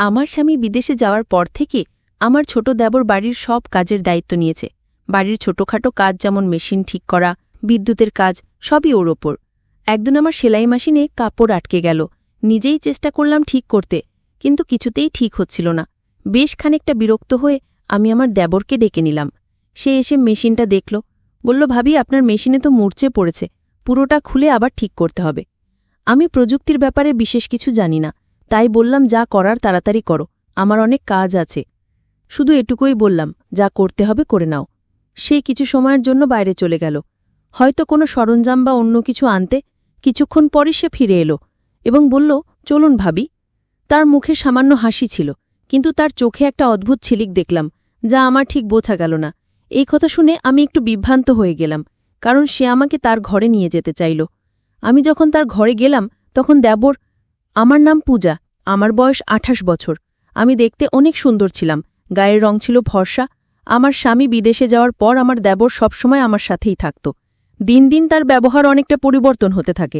আমার স্বামী বিদেশে যাওয়ার পর থেকে আমার ছোট দেবর বাড়ির সব কাজের দায়িত্ব নিয়েছে। বাড়ির ছোটখাটো কাজ যেমন মেশিন ঠিক করা, বিদ্যুতের কাজ সবই ওর ওপর। একদিন আমার সেলাই মেশিনে কাপড় আটকে গেল। নিজেই চেষ্টা করলাম ঠিক করতে, কিন্তু কিছুতেই ঠিক হচ্ছিল না। বেশ খানিকটা বিরক্ত হয়ে আমি আমার দেবরকে ডেকে নিলাম। সে এসে মেশিনটা দেখল, বলল, ভাবি, আপনার মেশিনে তো মূর্ছে পড়েছে, পুরোটা খুলে আবার ঠিক করতে হবে। আমি প্রযুক্তির ব্যাপারে বিশেষ কিছু জানি না, তাই বললাম, যা করার তাড়াতাড়ি করো, আমার অনেক কাজ আছে। শুধু এটুকুই বললাম, যা করতে হবে করে নাও। সে কিছু সময়ের জন্য বাইরে চলে গেল, হয়তো কোনো সরঞ্জাম বা অন্য কিছু আনতে। কিছুক্ষণ পরই সে ফিরে এলো এবং বলল, চলুন ভাবি। তার মুখে সামান্য হাসি ছিল, কিন্তু তার চোখে একটা অদ্ভুত ঝিলিক দেখলাম, যা আমার ঠিক বোঝা গেল না। এই কথা শুনে আমি একটু বিভ্রান্ত হয়ে গেলাম, কারণ সে আমাকে তার ঘরে নিয়ে যেতে চাইল। আমি যখন তার ঘরে গেলাম তখন দেবর, আমার নাম পূজা, আমার বয়স 28 বছর। আমি দেখতে অনেক সুন্দর ছিলাম, গায়ের রং ছিল ফর্সা। আমার স্বামী বিদেশে যাওয়ার পর আমার দেবর সবসময় আমার সাথেই থাকত। দিন দিন তার ব্যবহার অনেকটা পরিবর্তন হতে থাকে।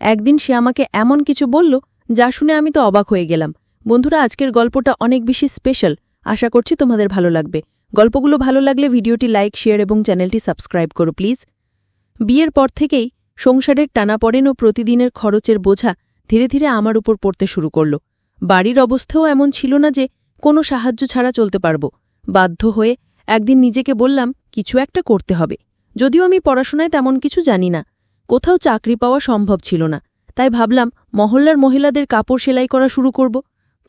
একদিন সে আমাকে এমন কিছু বলল, যা শুনে আমি তো অবাক হয়ে গেলাম। বন্ধুরা, আজকের গল্পটা অনেক বেশি স্পেশাল, আশা করছি তোমাদের ভালো লাগবে। গল্পগুলো ভালো লাগলে ভিডিওটি লাইক, শেয়ার এবং চ্যানেলটি সাবস্ক্রাইব করো প্লিজ। বিয়ের পর থেকেই সংসারের টানাপড়েন ও প্রতিদিনের খরচের বোঝা ধীরে ধীরে আমার উপর পড়তে শুরু করল। বাড়ির অবস্থাও এমন ছিল না যে কোনো সাহায্য ছাড়া চলতে পারব। বাধ্য হয়ে একদিন নিজেকে বললাম, কিছু একটা করতে হবে। যদিও আমি পড়াশোনায় তেমন কিছু জানি না, কোথাও চাকরি পাওয়া সম্ভব ছিল না, তাই ভাবলাম মহল্লার মহিলাদের কাপড় সেলাই করা শুরু করব।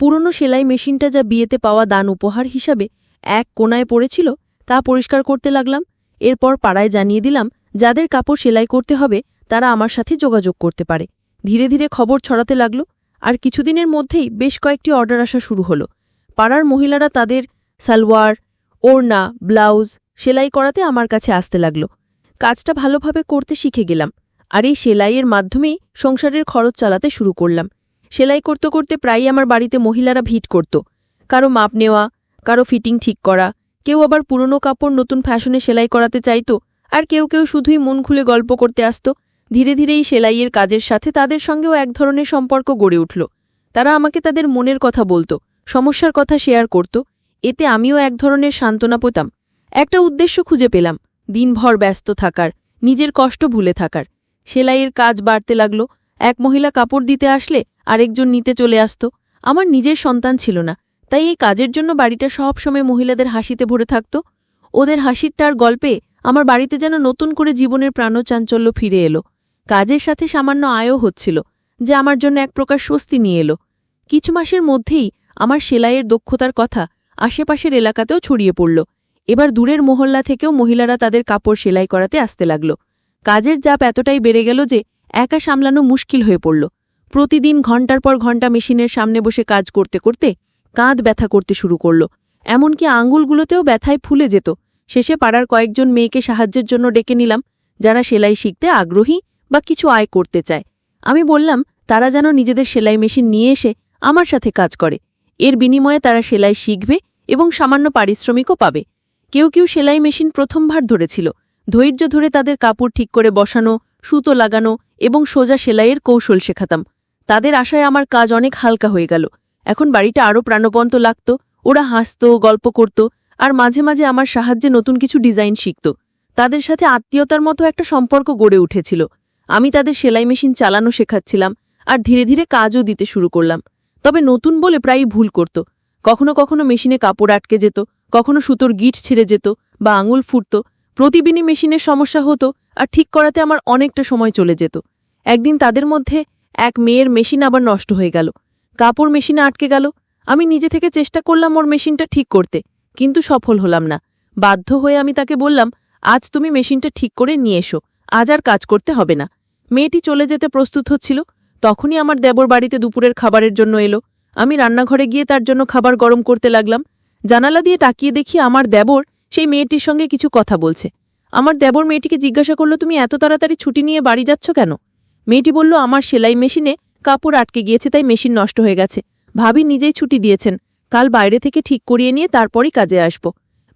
পুরনো সেলাই মেশিনটা যা বিয়েতে পাওয়া দান উপহার হিসাবে এক কোনায় পড়েছিল, তা পরিষ্কার করতে লাগলাম। এরপর পাড়ায় জানিয়ে দিলাম, যাদের কাপড় সেলাই করতে হবে তারা আমার সাথে যোগাযোগ করতে পারে। ধীরে ধীরে খবর ছড়াতে লাগল, আর কিছুদিনের মধ্যেই বেশ কয়েকটি অর্ডার আসা শুরু হলো। পাড়ার মহিলারা তাদের সালোয়ার, ওড়না, ব্লাউজ সেলাই করাতে আমার কাছে আসতে লাগল। কাজটা ভালোভাবে করতে শিখে গেলাম, আর এই সেলাইয়ের মাধ্যমেই সংসারের খরচ চালাতে শুরু করলাম। সেলাই করতে করতে প্রায়ই আমার বাড়িতে মহিলারা ভিড় করত, কারো মাপ নেওয়া, কারো ফিটিং ঠিক করা, কেউ আবার পুরনো কাপড় নতুন ফ্যাশনে সেলাই করাতে চাইত, আর কেউ কেউ শুধুই মন খুলে গল্প করতে আসত। ধীরে ধীরে এই সেলাইয়ের কাজের সাথে তাদের সঙ্গেও এক ধরনের সম্পর্ক গড়ে উঠল। তারা আমাকে তাদের মনের কথা বলত, সমস্যার কথা শেয়ার করত। এতে আমিও এক ধরনের সান্ত্বনা পেতাম। একটা উদ্দেশ্য খুঁজে পেলাম, দিনভর ব্যস্ত থাকার, নিজের কষ্ট ভুলে থাকার। সেলাইয়ের কাজ বাড়তে লাগল। এক মহিলা কাপড় দিতে আসলে আরেকজন নিতে চলে আসত। আমার নিজের সন্তান ছিল না, তাই এই কাজের জন্য বাড়িটা সবসময় মহিলাদের হাসিতে ভরে থাকত। ওদের হাসিরটার গল্পে আমার বাড়িতে যেন নতুন করে জীবনের প্রাণচাঞ্চল্য ফিরে এলো। কাজের সাথে সামান্য আয়ও হচ্ছিল, যে আমার জন্য এক প্রকার স্বস্তি নিয়ে এলো। কিছু মাসের মধ্যেই আমার সেলাইয়ের দক্ষতার কথা আশেপাশের এলাকাতেও ছড়িয়ে পড়ল। এবার দূরের মহল্লা থেকেও মহিলারা তাদের কাপড় সেলাই করাতে আসতে লাগল। কাজের চাপ এতটাই বেড়ে গেল যে একা সামলানো মুশকিল হয়ে পড়ল। প্রতিদিন ঘণ্টার পর ঘণ্টা মেশিনের সামনে বসে কাজ করতে করতে কাঁধ ব্যথা করতে শুরু করল, এমনকি আঙুলগুলোতেও ব্যথায় ফুলে যেত। শেষে পাড়ার কয়েকজন মেয়েকে সাহায্যের জন্য ডেকে নিলাম, যারা সেলাই শিখতে আগ্রহী বা কিছু আয় করতে চায়। আমি বললাম, তারা যেন নিজেদের সেলাই মেশিন নিয়ে এসে আমার সাথে কাজ করে। এর বিনিময়ে তারা সেলাই শিখবে এবং সামান্য পারিশ্রমিকও পাবে। কেউ কেউ সেলাই মেশিন প্রথমবার ধরেছিল। ধৈর্য ধরে তাদের কাপড় ঠিক করে বসানো, সুতো লাগানো এবং সোজা সেলাইয়ের কৌশল শেখাতাম। তাদের আশায় আমার কাজ অনেক হালকা হয়ে গেল। এখন বাড়িটা আরও প্রাণবন্ত লাগত। ওরা হাসত, গল্প করত, আর মাঝে মাঝে আমার সাহায্যে নতুন কিছু ডিজাইন শিখত। তাদের সাথে আত্মীয়তার মতো একটা সম্পর্ক গড়ে উঠেছিল। আমি তাদের সেলাই মেশিন চালানো শেখাচ্ছিলাম, আর ধীরে ধীরে কাজও দিতে শুরু করলাম। তবে নতুন বলে প্রায়ই ভুল করত। কখনো কখনো মেশিনে কাপড় আটকে যেত, কখনো সুতোর গিট ছিঁড়ে যেত বা আঙুল ফুটত। প্রতিদিনই মেশিনের সমস্যা হতো, আর ঠিক করাতে আমার অনেকটা সময় চলে যেত। একদিন তাদের মধ্যে এক মেয়ের মেশিন আবার নষ্ট হয়ে গেল। কাপড় মেশিনে আটকে গেল। আমি নিজে থেকে চেষ্টা করলাম ওর মেশিনটা ঠিক করতে, কিন্তু সফল হলাম না। বাধ্য হয়ে আমি তাকে বললাম, আজ তুমি মেশিনটা ঠিক করে নিয়ে এসো, আজ আর কাজ করতে হবে না। মেয়েটি চলে যেতে প্রস্তুত হচ্ছিল। তখনই আমার দেবর বাড়িতে দুপুরের খাবারের জন্য এলো। আমি রান্নাঘরে গিয়ে তার জন্য খাবার গরম করতে লাগলাম। জানালা দিয়ে তাকিয়ে দেখি আমার দেবর সেই মেয়েটির সঙ্গে কিছু কথা বলছে। আমার দেবর মেয়েটিকে জিজ্ঞাসা করল, তুমি এত তাড়াতাড়ি ছুটি নিয়ে বাড়ি যাচ্ছ কেন? মেয়েটি বলল, আমার সেলাই মেশিনে কাপড় আটকে গিয়েছে, তাই মেশিন নষ্ট হয়ে গেছে। ভাবি নিজেই ছুটি দিয়েছেন, কাল বাইরে থেকে ঠিক করিয়ে নিয়ে তারপরই কাজে আসব।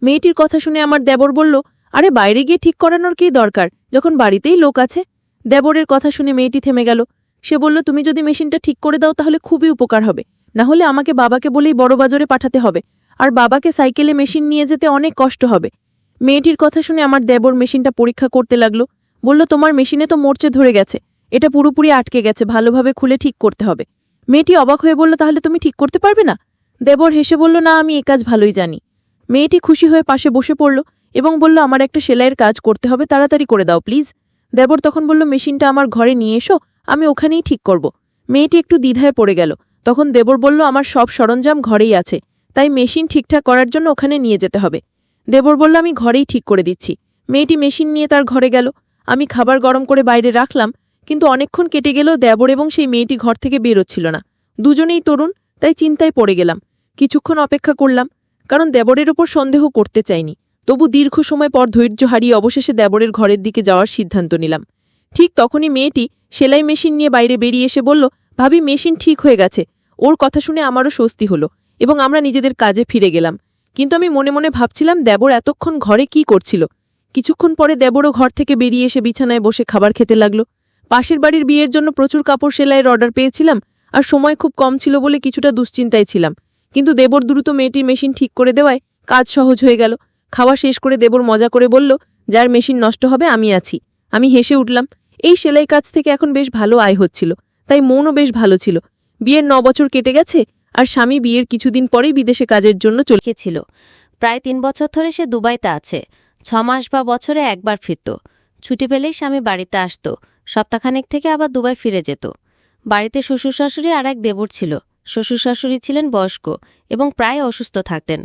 মেয়েটির কথা শুনে আমার দেবর বলল, আরে বাইরে গিয়ে ঠিক করানোর কী দরকার, যখন বাড়িতেই লোক আছে। দেবরের কথা শুনে মেয়েটি থেমে গেল। সে বলল, তুমি যদি মেশিনটা ঠিক করে দাও তাহলে খুবই উপকার হবে। না হলে আমাকে বাবাকে বলেই বড় বাজারে পাঠাতে হবে, আর বাবাকে সাইকেলে মেশিন নিয়ে যেতে অনেক কষ্ট হবে। মেয়েটির কথা শুনে আমার দেবর মেশিনটা পরীক্ষা করতে লাগলো। বলল, তোমার মেশিনে তো মরচে ধরে গেছে, এটা পুরোপুরি আটকে গেছে, ভালোভাবে খুলে ঠিক করতে হবে। মেয়েটি অবাক হয়ে বলল, তাহলে তুমি ঠিক করতে পারবে না? দেবর হেসে বলল, না, আমি এ কাজ ভালোই জানি। মেয়েটি খুশি হয়ে পাশে বসে পড়ল এবং বলল, আমার একটা সেলাইয়ের কাজ করতে হবে, তাড়াতাড়ি করে দাও প্লিজ। দেবর তখন বলল, মেশিনটা আমার ঘরে নিয়ে এসো, আমি ওখানেই ঠিক করব। মেয়েটি একটু দ্বিধায় পড়ে গেল। তখন দেবর বলল, আমার সব সরঞ্জাম ঘরেই আছে, তাই মেশিন ঠিকঠাক করার জন্য ওখানে নিয়ে যেতে হবে। দেবর বলল, আমি ঘরেই ঠিক করে দিচ্ছি। মেয়েটি মেশিন নিয়ে তার ঘরে গেল। আমি খাবার গরম করে বাইরে রাখলাম, কিন্তু অনেকক্ষণ কেটে গেলেও দেবর এবং সেই মেয়েটি ঘর থেকে বেরোচ্ছিল না। দুজনেই তরুণ, তাই চিন্তায় পড়ে গেলাম। কিছুক্ষণ অপেক্ষা করলাম, কারণ দেবরের ওপর সন্দেহ করতে চাইনি। তবু দীর্ঘ সময় পর ধৈর্য হারিয়ে অবশেষে দেবরের ঘরের দিকে যাওয়ার সিদ্ধান্ত নিলাম। ঠিক তখনই মেয়েটি সেলাই মেশিন নিয়ে বাইরে বেরিয়ে এসে বলল, ভাবি, মেশিন ঠিক হয়ে গেছে। ওর কথা শুনে আমারও স্বস্তি হলো এবং আমরা নিজেদের কাজে ফিরে গেলাম। কিন্তু আমি মনে মনে ভাবছিলাম, দেবর এতক্ষণ ঘরে কি করছিল। কিছুক্ষণ পরে দেবরও ঘর থেকে বেরিয়ে এসে বিছানায় বসে খাবার খেতে লাগলো। পাশের বাড়ির বিয়ের জন্য প্রচুর কাপড় সেলাইয়ের অর্ডার পেয়েছিলাম, আর সময় খুব কম ছিল বলে কিছুটা দুশ্চিন্তায় ছিলাম। কিন্তু দেবর দ্রুত মেয়েটির মেশিন ঠিক করে দেওয়ায় কাজ সহজ হয়ে গেল। খাওয়া শেষ করে দেবর মজা করে বলল, যার মেশিন নষ্ট হবে আমি আছি। আমি হেসে উঠলাম। এই সেলাই কাজ থেকে এখন বেশ ভালো আয় হচ্ছিল, তাই মনও বেশ ভালো ছিল। বিয়ের 9 বছর কেটে গেছে, আর স্বামী বিয়ের কিছুদিন পরেই বিদেশে কাজের জন্য চলে ছিল। প্রায় 3 বছর ধরে সে দুবাইতে আছে। 6 মাস বা বছরে একবার ফিরত। ছুটি পেলেই স্বামী বাড়িতে আসত, সপ্তাহখানেক থেকে আবার দুবাই ফিরে যেত। বাড়িতে শ্বশুর শাশুড়ি আর এক দেবর ছিল। শ্বশুর শাশুড়ি ছিলেন বয়স্ক এবং প্রায় অসুস্থ থাকতেন।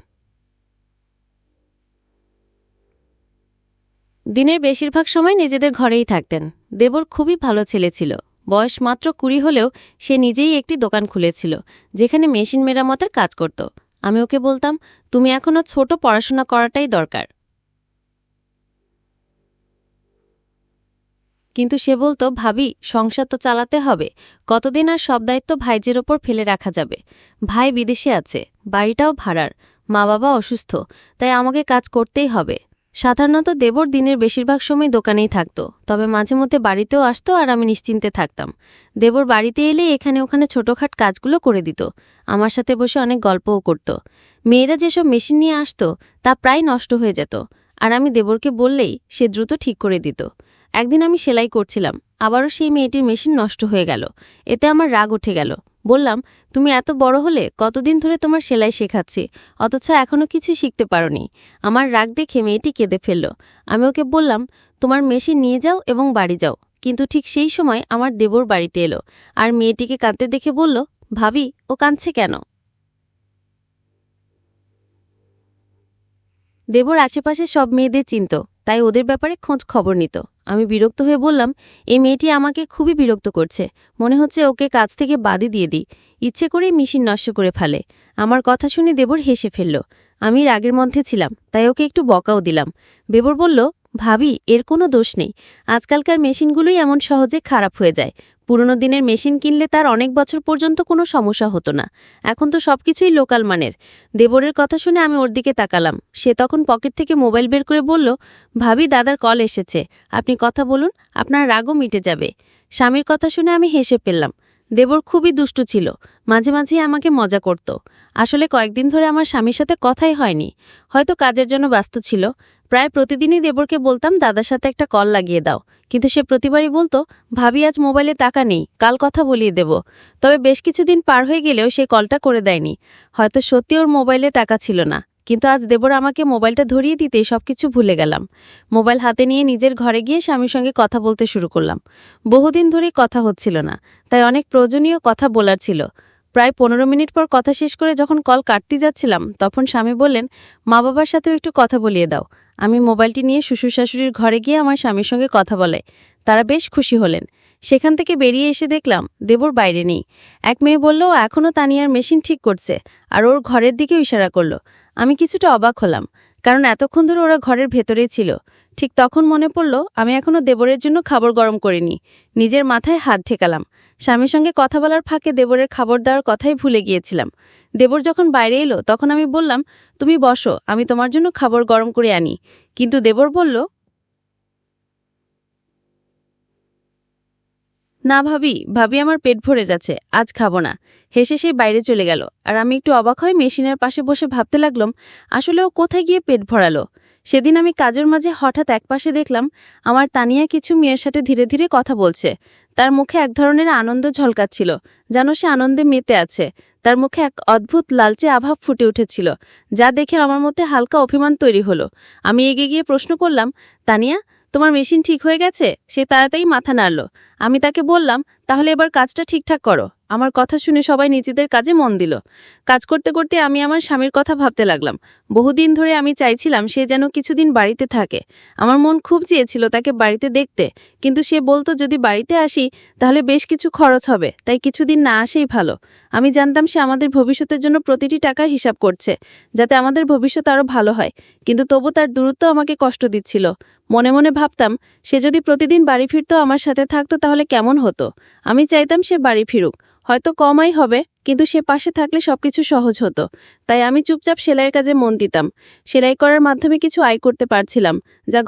দিনের বেশিরভাগ সময় নিজেদের ঘরেই থাকতেন। দেবর খুবই ভালো ছেলে ছিল। বয়স মাত্র 20 হলেও সে নিজেই একটি দোকান খুলেছিল, যেখানে মেশিন মেরামতের কাজ করত। আমি ওকে বলতাম, তুমি এখনো ছোট, পড়াশোনা করাটাই দরকার। কিন্তু সে বলতো, ভাবি, সংসার তো চালাতে হবে, কতদিন আর সব দায়িত্ব ভাইজের ওপর ফেলে রাখা যাবে। ভাই বিদেশে আছে, বাড়িটাও ভাড়ার, মা বাবা অসুস্থ, তাই আমাকে কাজ করতেই হবে। সাধারণত দেবর দিনের বেশিরভাগ সময় দোকানেই থাকত, তবে মাঝে মধ্যে বাড়িতেও আসতো আর আমি নিশ্চিন্তে থাকতাম। দেবর বাড়িতে এলে এখানে ওখানে ছোটখাট কাজগুলো করে দিত, আমার সাথে বসে অনেক গল্পও করত। মেয়েরা যেসব মেশিন নিয়ে আসতো তা প্রায় নষ্ট হয়ে যেত, আর আমি দেবরকে বললেই সে দ্রুত ঠিক করে দিত। একদিন আমি সেলাই করছিলাম, আবারও সেই মেয়েটির মেশিন নষ্ট হয়ে গেল। এতে আমার রাগ উঠে গেল। বললাম, তুমি এত বড় হলে, কতদিন ধরে তোমার সেলাই শেখাচ্ছি, অথচ এখনও কিছু শিখতে পারোনি। আমার রাগ দেখে মেয়েটি কেঁদে ফেলল। আমি ওকে বললাম, তোমার মেশিন নিয়ে যাও এবং বাড়ি যাও। কিন্তু ঠিক সেই সময় আমার দেবর বাড়িতে এলো আর মেয়েটিকে কাঁদতে দেখে বলল, ভাবি, ও কাঁদছে কেন? দেবর আশেপাশে সব মেয়েদের চিনত, তাই ওদের ব্যাপারে খোঁজ খবর নিত। আমি বিরক্ত হয়ে বললাম, এই মেয়েটি আমাকে খুবই বিরক্ত করছে, মনে হচ্ছে ওকে কাজ থেকে বাদই দিয়ে দিই। ইচ্ছে করেই মেশিন নষ্ট করে ফেলে। আমার কথা শুনে দেবর হেসে ফেলল। আমি রাগের মধ্যে ছিলাম, তাই ওকে একটু বকাও দিলাম। দেবর বলল, ভাবি, এর কোনো দোষ নেই, আজকালকার মেশিনগুলোই এমন সহজে খারাপ হয়ে যায়। পুরনো দিনের মেশিন কিনলে তার অনেক বছর পর্যন্ত কোনো সমস্যা হতো না। এখন তো সবকিছুই লোকাল মানের। দেবরের কথা শুনে আমি ওর দিকে তাকালাম। সে তখন পকেট থেকে মোবাইল বের করে বলল, ভাবি, দাদার কল এসেছে, আপনি কথা বলুন, আপনার রাগও মিটে যাবে। স্বামীর কথা শুনে আমি হেসে ফেললাম। দেবর খুবই দুষ্টু ছিল, মাঝে মাঝেই আমাকে মজা করত। আসলে কয়েকদিন ধরে আমার স্বামীর সাথে কথাই হয়নি, হয়তো কাজের জন্য ব্যস্ত ছিল। প্রায় প্রতিদিনই দেবরকে বলতাম, দাদার সাথে একটা কল লাগিয়ে দাও, কিন্তু সে প্রতিবারই বলতো, ভাবি, আজ মোবাইলে টাকা নেই, কাল কথা বলিয়ে দেব। তবে বেশ কিছুদিন পার হয়ে গেলেও সে কলটা করে দেয়নি। হয়তো সত্যি ওর মোবাইলে টাকা ছিল না, কিন্তু আজ দেবর আমাকে মোবাইলটা ধরিয়ে দিতেই সবকিছু ভুলে গেলাম। মোবাইল হাতে নিয়ে নিজের ঘরে গিয়ে স্বামীর সঙ্গে কথা বলতে শুরু করলাম। বহুদিন ধরেই কথা হচ্ছিল না, তাই অনেক প্রয়োজনীয় কথা বলার ছিল। প্রায় 15 মিনিট পর কথা শেষ করে যখন কল কাটতে যাচ্ছিলাম, তখন স্বামী বললেন, মা বাবার সাথেও একটু কথা বলিয়ে দাও। আমি মোবাইলটি নিয়ে শ্বশুর শাশুড়ির ঘরে গিয়ে আমার স্বামীর সঙ্গে কথা বলে। তারা বেশ খুশি হলেন। সেখান থেকে বেরিয়ে এসে দেখলাম দেবর বাইরে নেই। এক মেয়ে বলল, ও এখনও তানিয়ার মেশিন ঠিক করছে, আর ওর ঘরের দিকেও ইশারা করল। আমি কিছুটা অবাক হলাম, কারণ এতক্ষণ ধরে ওরা ঘরের ভেতরেই ছিল। ঠিক তখন মনে পড়ল, আমি এখনও দেবরের জন্য খাবার গরম করিনি। নিজের মাথায় হাত ঠেকালাম। স্বামীর সঙ্গে কথা বলার ফাঁকে দেবরের খাবার দেওয়ার কথাই ভুলে গিয়েছিলাম। দেবর যখন বাইরে এলো, তখন আমি বললাম, তুমি বসো, আমি তোমার জন্য খাবার গরম করে আনি। কিন্তু দেবর বলল, না ভাবি আমার পেট ভরে যাচ্ছে, আজ খাবো না। হেসে সে বাইরে চলে গেল, আর আমি একটু অবাক হয়ে মেশিনের পাশে বসে ভাবতে লাগলাম, আসলে ও কোথায় গিয়ে পেট ভরালো। সেদিন আমি কাজের মাঝে হঠাৎ একপাশে দেখলাম আমার তানিয়া কিছু মেয়ের সাথে ধীরে ধীরে কথা বলছে। তার মুখে এক ধরনের আনন্দ ঝলকাচ্ছিল, যেন সে আনন্দে মেতে আছে। তার মুখে এক অদ্ভুত লালচে আভা ফুটে উঠেছিল, যা দেখে আমার মধ্যে হালকা অভিমান তৈরি হলো। আমি এগিয়ে গিয়ে প্রশ্ন করলাম, তানিয়া, তোমার মেশিন ঠিক হয়ে গেছে? সে তাড়াতাড়ি মাথা নাড়ল। আমি তাকে বললাম, তাহলে এবার কাজটা ঠিকঠাক করো। আমার কথা শুনে সবাই নিজেদের কাজে মন দিল। কাজ করতে করতে আমি আমার স্বামীর কথা ভাবতে লাগলাম। বহুদিন ধরে আমি চাইছিলাম সে যেন কিছুদিন বাড়িতে থাকে। আমার মন খুব চেয়েছিল তাকে বাড়িতে দেখতে, কিন্তু সে বলতো যদি বাড়িতে আসি তাহলে বেশ কিছু খরচ হবে, তাই কিছুদিন না আসেই ভালো। আমি জানতাম সে আমাদের ভবিষ্যতের জন্য প্রতিটি টাকার হিসাব করছে, যাতে আমাদের ভবিষ্যৎ আরও ভালো হয়, কিন্তু তবু তার দূরত্ব আমাকে কষ্ট দিচ্ছিল। মনে মনে ভাবতাম, সে যদি প্রতিদিন বাড়ি ফিরতো, আমার সাথে থাকতো, তাহলে কেমন হতো। আমি চাইতাম সে বাড়ি ফিরুক, হয়তো কমাই হবে, কিন্তু সে পাশে থাকলে সবকিছু সহজ হতো। তাই আমি চুপচাপ সেলাইয়ের কাজে মন দিতাম। সেলাই করার মাধ্যমে কিছু আয় করতে পারছিলাম, যা